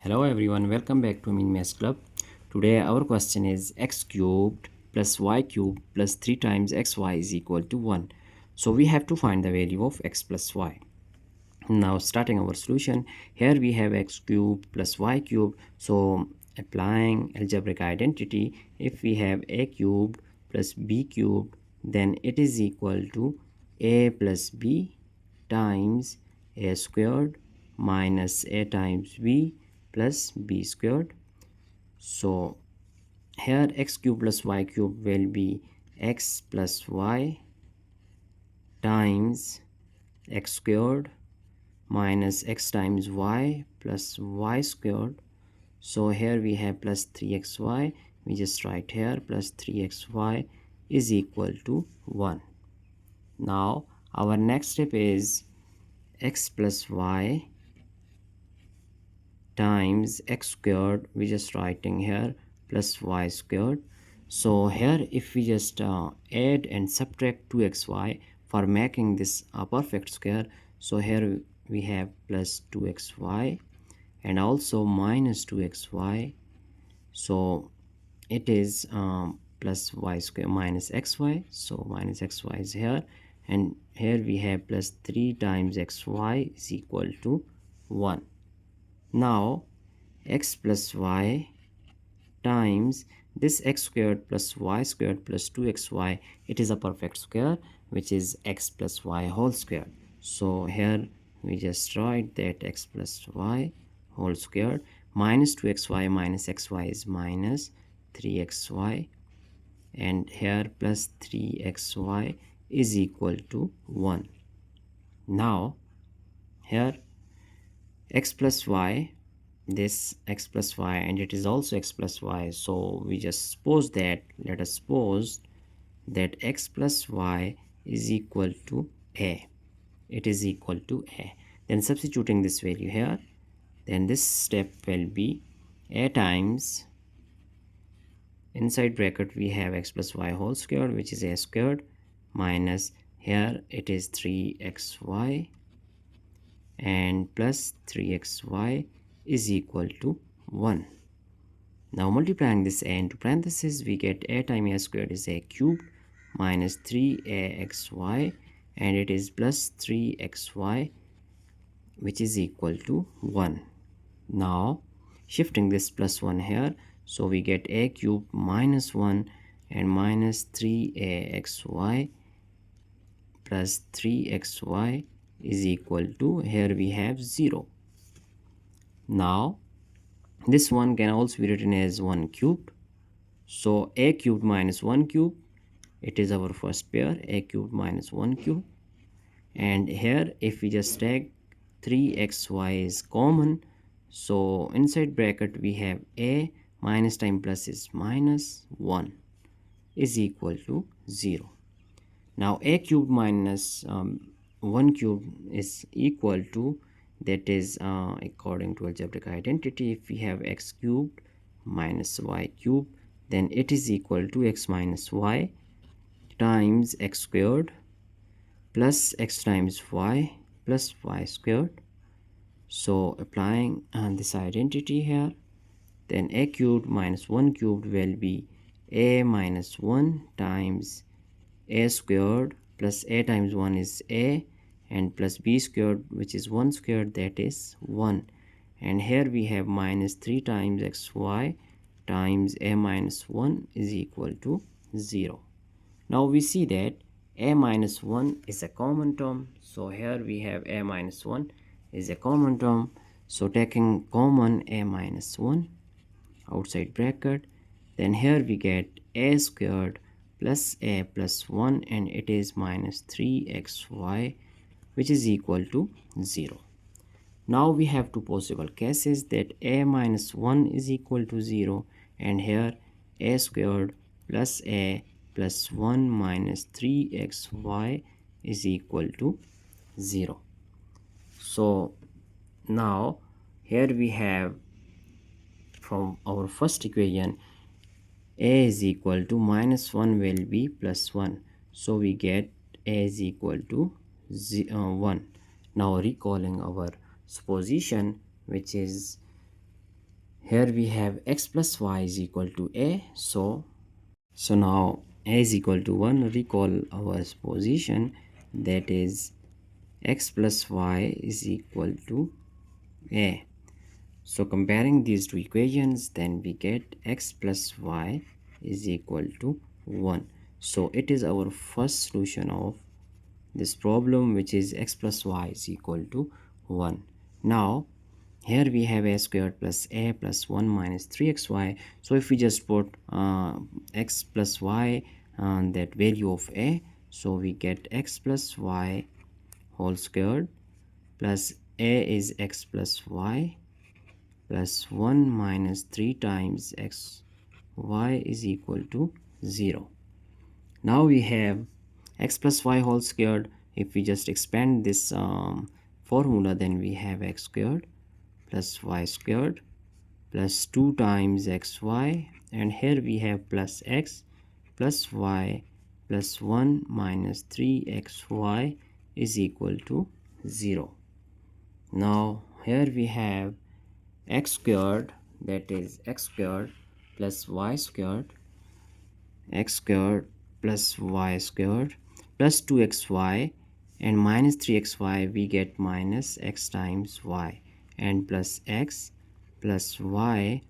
Hello everyone, welcome back to Amin Maths Club. Today our question is x cubed plus y cubed plus 3 times xy is equal to 1. So we have to find the value of x plus y. Now starting our solution, here we have x cubed plus y cubed. So applying algebraic identity, if we have a cubed plus b cubed, then it is equal to a plus b times a squared minus a times b plus b squared. So here x cube plus y cube will be x plus y times x squared minus x times y plus y squared. So here we have plus 3xy, we just write here plus 3xy is equal to 1. Now our next step is x plus y times x squared, we just writing here plus y squared. So here if we just add and subtract 2xy for making this a perfect square, so here we have plus 2xy and also minus 2xy, so it is plus y square minus xy, so minus xy is here, and here we have plus 3 times xy is equal to 1. Now x plus y times this x squared plus y squared plus 2xy, it is a perfect square which is x plus y whole square. So here we just write that x plus y whole square minus 2xy minus xy is minus 3xy, and here plus 3xy is equal to 1. Now here x plus y, this x plus y, and it is also x plus y, so we just suppose that, let us suppose that x plus y is equal to a, it is equal to a. Then substituting this value here, then this step will be a times, inside bracket we have x plus y whole squared which is a squared, minus here it is 3xy and plus 3xy is equal to 1. Now multiplying this a into parentheses, we get a times a squared is a cubed minus 3axy, and it is plus 3xy which is equal to 1. Now shifting this plus 1 here, so we get a cubed minus 1 and minus 3axy plus 3xy is equal to, here we have 0. Now this one can also be written as 1 cubed, so a cubed minus 1 cube, it is our first pair, a cubed minus 1 cube, and here if we just take 3xy is common, so inside bracket we have a minus time plus is minus 1 is equal to 0. Now a cubed minus 1 cube is equal to, that is according to algebraic identity, if we have x cubed minus y cubed, then it is equal to x minus y times x squared plus x times y plus y squared. So applying this identity here, then a cubed minus 1 cubed will be a minus 1 times a squared plus a times 1 is a, and plus b squared which is 1 squared, that is 1, and here we have minus 3 times xy times a minus 1 is equal to 0. Now we see that a minus 1 is a common term, so here we have a minus 1 is a common term, so taking common a minus 1 outside bracket, then here we get a squared plus a plus 1, and it is minus 3xy which is equal to 0. Now we have two possible cases, that a minus 1 is equal to 0, and here a squared plus a plus 1 minus 3xy is equal to 0. So now here we have from our first equation a is equal to minus 1 will be plus 1, so we get a is equal to 1. Now recalling our supposition, which is here we have x plus y is equal to a. So now a is equal to 1. Recall our position, that is x plus y is equal to a. So comparing these two equations, then we get x plus y is equal to 1. So it is our first solution of this problem, which is x plus y is equal to 1. Now here we have a squared plus a plus 1 minus 3xy. So if we just put x plus y that value of a, so we get x plus y whole squared plus a is x plus y plus 1 minus 3 times x y is equal to 0. Now we have x plus y whole squared. If we just expand this formula, then we have x squared plus y squared plus 2 times xy, and here we have plus x plus y plus 1 minus 3xy is equal to 0. Now here we have x squared, that is x squared plus y squared, x squared plus y squared plus 2xy, and minus 3xy we get minus x times y, and plus x plus y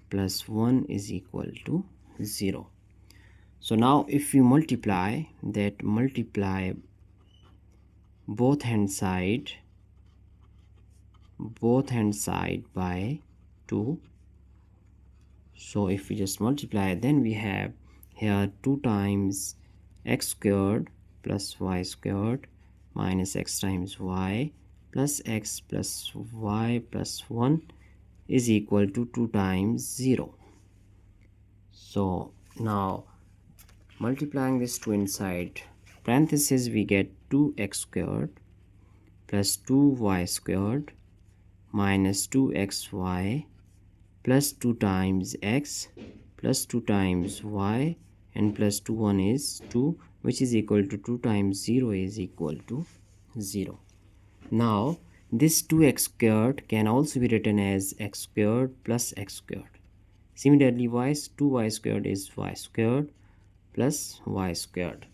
plus 1 is equal to 0. So now if we multiply both hand side by 2, so if we just multiply, then we have here 2 times x squared plus y squared minus x times y plus x plus y plus 1 is equal to 2 times 0. So now multiplying this 2 inside parenthesis, we get 2x squared plus 2y squared minus 2xy plus 2 times x plus 2 times y, and plus 2 1 is 2, which is equal to 2 times 0 is equal to 0. Now this 2x squared can also be written as x squared plus x squared. Similarly, 2y squared is y squared plus y squared,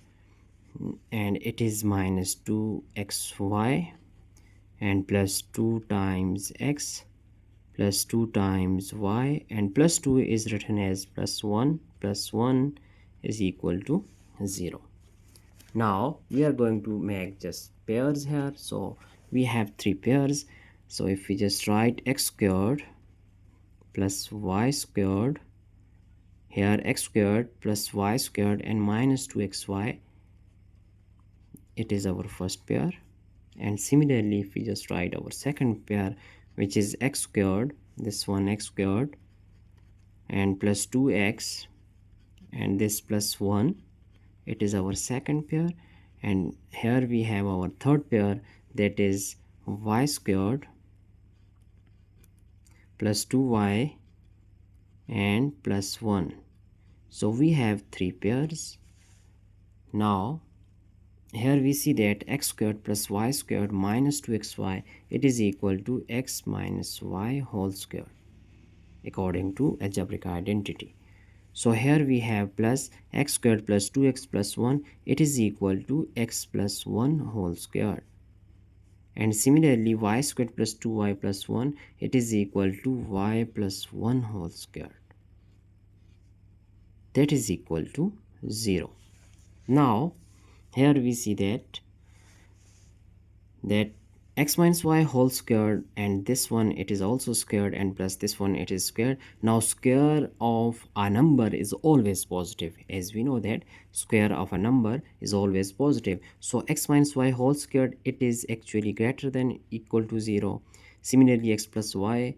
and it is minus 2xy and plus 2 times x plus 2 times y, and plus 2 is written as plus 1 is equal to 0. Now we are going to make just pairs here. So we have 3 pairs. So if we just write x squared plus y squared, here x squared plus y squared and minus 2xy, it is our first pair. And similarly, if we just write our second pair, which is x squared, this one x squared and plus 2x and this plus 1, it is our second pair. And here we have our third pair, that is y squared plus 2y and plus 1. So we have 3 pairs. Now here we see that x squared plus y squared minus 2xy, it is equal to x minus y whole square according to algebraic identity. So here we have plus x squared plus 2x plus 1, it is equal to x plus 1 whole square. And similarly, y squared plus 2y plus 1, it is equal to y plus 1 whole square. That is equal to 0. Now here we see that x minus y whole squared, and this one it is also squared, and plus this one it is squared. Now square of a number is always positive, as we know that square of a number is always positive. So x minus y whole squared, it is actually greater than equal to 0. Similarly, x plus 1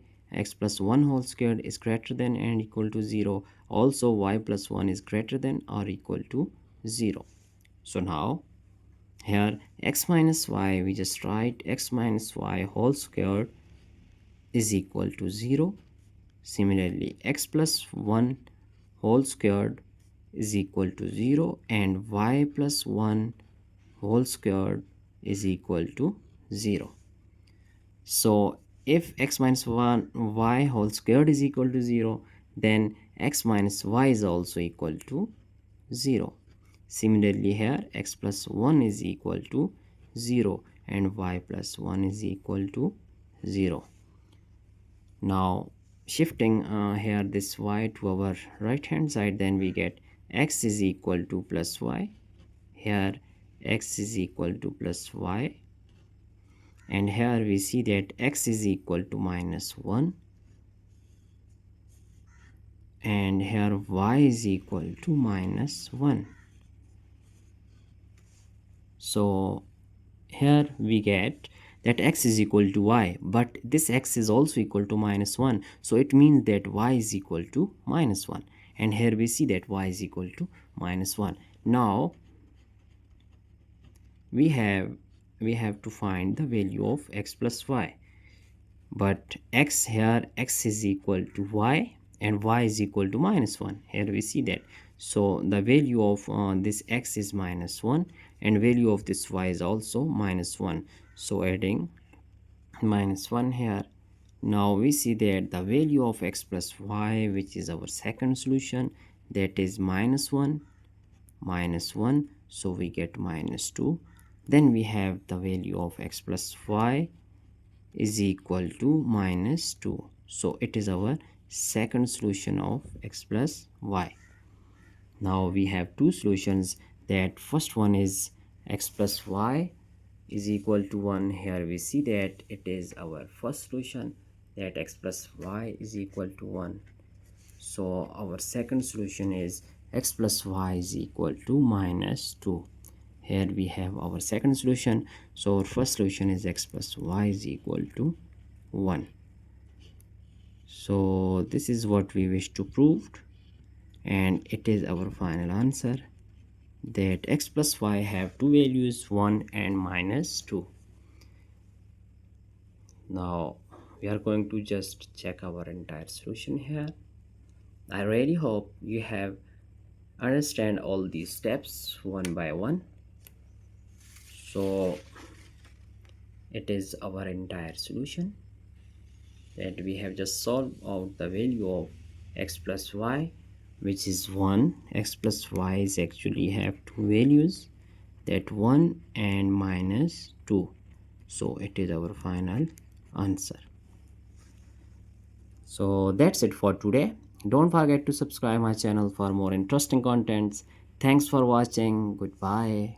whole squared is greater than and equal to 0. Also y plus 1 is greater than or equal to 0. So now here x minus y, we just write x minus y whole squared is equal to 0. Similarly, x plus 1 whole squared is equal to 0, and y plus 1 whole squared is equal to 0. So if x minus 1 y whole squared is equal to 0, then x minus y is also equal to 0. Similarly here x plus 1 is equal to 0 and y plus 1 is equal to 0. Now shifting here this y to our right hand side, then we get x is equal to plus y. Here x is equal to plus y, and here we see that x is equal to minus 1, and here y is equal to minus 1. So here we get that x is equal to y, but this x is also equal to minus 1, so it means that y is equal to minus 1, and here we see that y is equal to minus 1. Now we have to find the value of x plus y, but x here x is equal to y and y is equal to minus 1. Here we see that, so the value of this x is minus 1 and value of this y is also minus 1, so adding minus 1 here. Now we see that the value of x plus y, which is our second solution, that is minus 1, so we get minus 2. Then we have the value of x plus y is equal to minus 2, so it is our second solution of x plus y. Now we have two solutions. That first one is x plus y is equal to 1. Here we see that it is our first solution, that x plus y is equal to 1. So our second solution is x plus y is equal to minus 2. Here we have our second solution, so our first solution is x plus y is equal to 1. So this is what we wish to prove, and it is our final answer, that x plus y have two values, 1 and minus 2. Now we are going to just check our entire solution here. I really hope you have understand all these steps one by one. So it is our entire solution, that we have just solved out the value of x plus y, which is 1. X plus y is actually have two values, that 1 and minus 2, so it is our final answer. So that's it for today. Don't forget to subscribe my channel for more interesting contents. Thanks for watching. Goodbye.